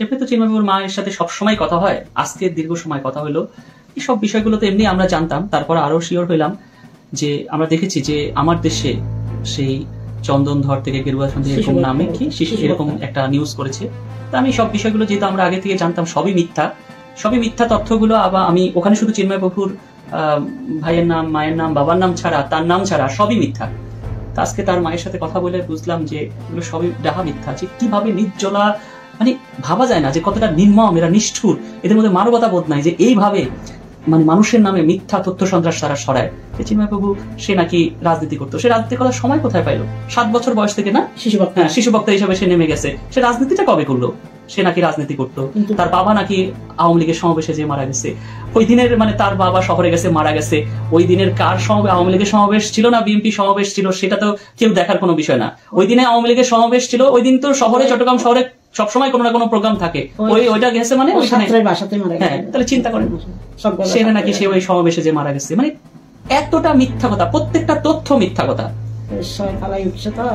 এমনি তো চিন্ময়বাবুর মায়ের সাথে সবসময় কথা হয়, আজকে দীর্ঘ সময় কথা হলো। এইসব বিষয়গুলো তো এমনি আমরা জানতাম, তারপর আরো শিওর হইলাম যে আমরা দেখেছি যে আমার দেশে সেই চন্দনধর থেকে গেরুয়া সন্ধি এরকম নামে কি শিশু এরকম একটা নিউজ করেছে। তা আমি সব বিষয়গুলো যেহেতু আমরা আগে থেকে জানতাম সবই মিথ্যা তথ্যগুলো। আবার আমি ওখানে শুধু চিন্ময়বাবুর ভাইয়ের নাম, মায়ের নাম, বাবার নাম ছাড়া, তার নাম ছাড়া সবই মিথ্যা। আজকে তার মায়ের সাথে কথা বলে বুঝলাম যে এগুলো সবই ডাহা মিথ্যা। যে কিভাবে নির্জলা, মানে ভাবা যায় না যে কতটা নির্মম, এরা নিষ্ঠুর, এদের মধ্যে মানবতা বোধ নাই যে এইভাবে মানে মানুষের নামে মিথ্যা তথ্য সন্ত্রাস তারা সরায়। চিন্ময়বাবু সে নাকি রাজনীতি করতো, সে রাজনীতি করার সময় কোথায় পাইলো? 7 বছর বয়স থেকে না শিশু বক্তা হিসাবে সে নেমে গেছে। সে রাজনীতিটা কবে করলো? সে নাকি রাজনীতি করতো। তার বাবা নাকি আওয়ামী লীগের সমাবেশে যে মারা গেছে, ওই দিনের মানে তার বাবা শহরে গেছে মারা গেছে, ওই দিনের কার সমাবেশ, আওয়ামী লীগের সমাবেশ ছিল না বিএনপি সমাবেশ ছিল, সেটা তো কেউ দেখার কোনো বিষয় না। ওই দিনে আওয়ামী লীগের সমাবেশ ছিল, ওই দিন তো শহরে, চট্টগ্রাম শহরে সবসময় কোনো না কোনো প্রোগ্রাম থাকে, ওইটা গেছে মানে হ্যাঁ, তাহলে চিন্তা করেন সেটা নাকি সে ওই সমাবেশে যে মারা গেছে। মানে এতটা মিথ্যা কথা, প্রত্যেকটা তথ্য মিথ্যা কথা।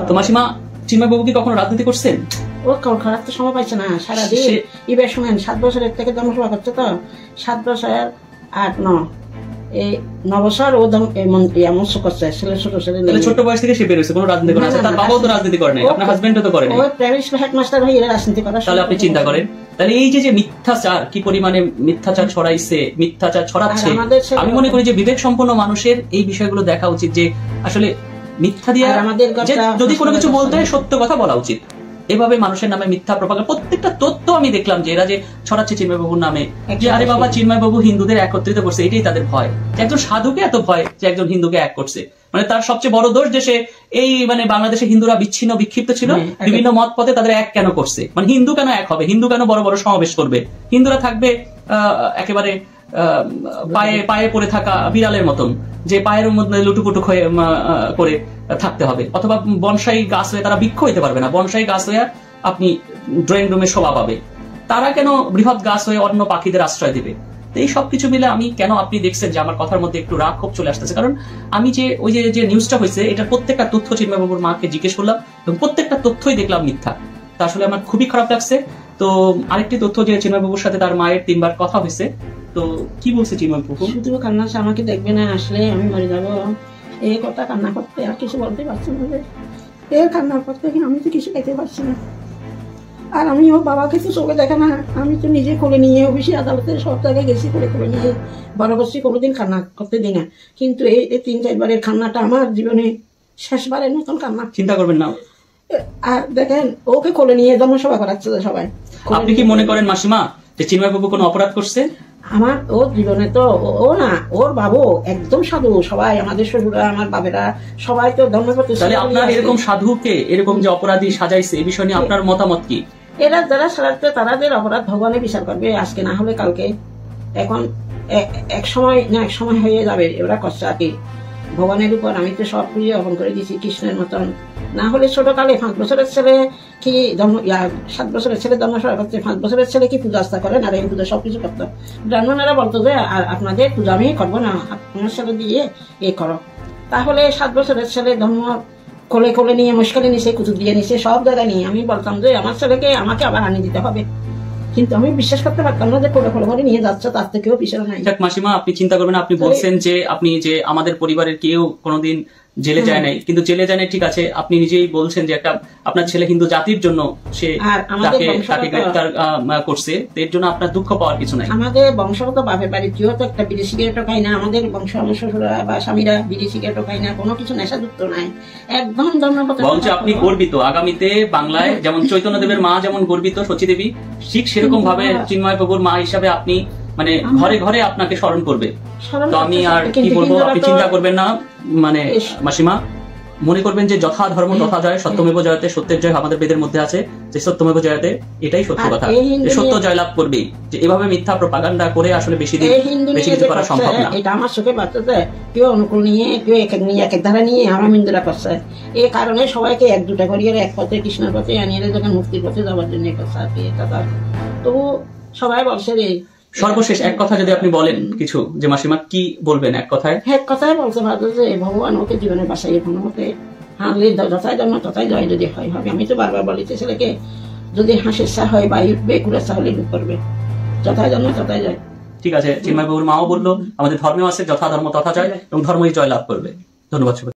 তো মাসিমা, চিন্ময়বাবু কি কখনো রাজনীতি করছেন? ও খারাপ তো সময় পাইছে না, সারাদিন এবার শুনেন 7 বছরের থেকে জন্মসভা করছে তো, 7 বছর 8-9 এই 9 বছর ও মঞ্চ করছে। ছোট বয়স থেকে সে বের হয়েছে, কোনো রাজনীতি করে না। তার বাবাও তো রাজনীতি করে নাই, আপনার হাজবেন্ডও তো করেনি। ওই প্রাইভেট হেডমাস্টার হয়ে এরা রাজনীতি করে। তাহলে আপনি চিন্তা করেন, তাহলে এই যে মিথ্যাচার, কি পরিমাণে মিথ্যাচার ছড়াইছে, মিথ্যাচার ছড়াচ্ছে। আমি মনে করি যে বিবেক সম্পন্ন মানুষের এই বিষয়গুলো দেখা উচিত, যে আসলে মিথ্যা দিয়ে যদি কোনো কিছু বলতে হয় সত্য কথা বলা উচিত। এভাবে মানুষের নামে মিথ্যা প্রপাগান্ডা, প্রত্যেকটা তথ্য আমি দেখলাম যে এরা যে ছড়াচ্ছে চিন্ময়বাবুর নামে, যে আরে বাবা চিন্ময়বাবু হিন্দুদের একত্রিত করছে, এটাই তাদের ভয়। যে একজন সাধুকে এত ভয় যে একজন হিন্দুকে এক করছে, মানে তার সবচেয়ে বড় দোষ যে সে এই মানে বাংলাদেশে হিন্দুরা বিচ্ছিন্ন বিক্ষিপ্ত ছিল, বিভিন্ন মত পথে তাদের এক কেন করছে। মানে হিন্দু কেন এক হবে, হিন্দু কেন বড় বড় সমাবেশ করবে, হিন্দুরা থাকবে একেবারে পায়ে পড়ে থাকা বিড়ালের মতন, যে পায়ের মধ্যে লুটুপুটু করে থাকতে হবে, অথবা বনসাই গাছ হয়ে তারা বৃক্ষ হইতে পারবে না, বনসাই গাছ হয়ে আপনি ড্রয়িং রুমে শোভা পাবে। তারা কেন বৃহৎ গাছ হয়ে অন্য পাখিদের আশ্রয় দিবে? এই সবকিছু মিলে আমি কেন, আপনি দেখছেন যে আমার কথার মধ্যে একটু রাগ ক্ষোভ চলে আসতেছে, কারণ আমি যে ওই যে নিউজটা হয়েছে এটার প্রত্যেকটা তথ্য চিন্ময়বাবুর মাকে জিজ্ঞেস করলাম এবং প্রত্যেকটা তথ্যই দেখলাম মিথ্যা। তা আসলে আমার খুবই খারাপ লাগছে। তো আরেকটি তথ্য, যে চিন্ময়বাবুর সাথে তার মায়ের 3 বার কথা হয়েছে, তো কি বলছে চিন্ময়বাবু? শুধু কান্না, আমাকে দেখবে না, আসলে আমি মরে যাবো এই কথা কান্না করতে, আর কিছু বলতে পারছি না। এর কান্নার পর থেকে আমি তো কিছু খেতে পারছি না। আর আমি ওর বাবাকে তো চোখে দেখে না, আমি তো নিজে কোলে নিয়ে অফিসে আদালতে সব জায়গায় গেছি, কোলে নিয়ে বড় করছি, কোনোদিন কান্না করতে দিই না। কিন্তু এই 3-4 বারের কান্নাটা আমার জীবনে শেষবারের মতন কান্না। চিন্তা করবেন না। আর দেখেন ওকে কোলে নিয়ে জন্মসভা করাচ্ছে সবাই। আপনি কি মনে করেন মাসিমা যে চিন্ময়বাবু কোনো অপরাধ করছে? আমার ওর জীবনে তো ও না, ওর বাবু একদম সাধু। সবাই আমাদের শ্বশুরা, আমার বাবেরা সবাই তো ধর্ম করতে। তাহলে আপনার এরকম সাধুকে এরকম যে অপরাধী সাজাইছে, এই বিষয় নিয়ে আপনার মতামত কি? এরা যারা সাজাচ্ছে তাদের অপরাধ ভগবানে বিচার করবে, আজকে না হলে কালকে। এখন এক সময় হয়ে যাবে, এরা কষ্ট আর কি ভগবানের উপর। আমি তো সব পুজো অর্পণ করে দিয়েছি কৃষ্ণের মতন। না হলে ছোটকালে 5 বছরের ছেলে কি 7 বছরের ছেলে জন্মসভা করছে, 5 বছরের ছেলে কি পূজা আস্থা করেন, আর এই পূজা সবকিছু করতো। ব্রাহ্মণেরা বলতো যে আপনাদের পূজা আমি করবো না, আপনার ছেলে দিয়ে এ করো। তাহলে 7 বছরের ছেলে ধর্ম কোলে নিয়ে মুশকিলে নিচে, কুতুব দিয়ে নিচে, সব জায়গায় নিয়ে আমি বলতাম যে আমার ছেলেকে আমাকে আবার আনিয়ে দিতে হবে। কিন্তু আমি বিশ্বাস করতে পারতাম না যে কোলে করে নিয়ে যাচ্ছে, তার থেকেও পিছনে নাই। মাসিমা, আপনি চিন্তা করবেন, আপনি বলছেন যে আপনি যে আমাদের পরিবারের কেউ কোনোদিন জেলে যায় নাই, কিন্তু জেলে যায় নাই ঠিক আছে, আপনি নিজেই বলছেন যে একটা আপনার ছেলে হিন্দু জাতির জন্য সে তাকে গ্রেফতার করছে, এর জন্য আপনার দুঃখ পাওয়ার কিছু নাই। আমাদের বংশগত বাপের বাড়ি কেউ তো একটা বিড়ি সিগারেটও খায় না, আমাদের বংশ আমার শ্বশুরা বা স্বামীরা বিড়ি সিগারেটও খায় না, কোনো কিছু নেশাযুক্ত নাই, একদম ধর্মপথ। বলছে আপনি গর্বিত, আগামীতে বাংলায় যেমন চৈতন্যদেবের মা যেমন গর্বিত সচিদেবী, ঠিক সেরকম ভাবে চিন্ময়বাবুর মা হিসাবে আপনি মানে ঘরে ঘরে আপনাকে স্মরণ করবে। তো আমি আর কি বলবো, আপনি চিন্তা করবেন না। মানে মাসিমা, মনে করবেন যে যথা ধর্ম তথা জয়, সত্যমেব জয়তে, সত্যের জয় আমাদের বেদের মধ্যে আছে, যে সত্যমেব জয়তে, এটাই সত্য কথা, সত্য জয়লাভ করবেই। যে এভাবে মিথ্যা প্রপাগান্ডা করে আসলে বেশি কিছু করা সম্ভব না। এটা আমার চোখে বাচ্চাতে কেউ অনুকূল নিয়ে, কেউ এক ধারা নিয়ে আমার হিন্দুরা করছে। এই কারণে সবাইকে 1-2টা করিয়ে এক পথে কৃষ্ণের পথে আনিয়ে যখন মুক্তির পথে যাওয়ার জন্য করছে আর কি। তবু সবাই বলছে রে। সর্বশেষ এক কথা যদি আপনি বলেন কিছু, যে মাসিমা কি বলবেন এক কথায়? এক কথায় বলতে পারবো যে ভগবান ওকে জীবনে বাসাই কোনো মতে হানলে যথায় জন্ম তথায় জয় যদি হয় হবে। আমি তো বারবার বলিতে ছেলেকে যদি হাসির চা হয় বা বেকুলের চা হলে করবে, যথায় জন্ম তথায় যায়। ঠিক আছে, চিন্ময় বাবুর মাও বললো আমাদের ধর্মেও আছে যথা ধর্ম তথা জয়, এবং ধর্মই জয় লাভ করবে। ধন্যবাদ।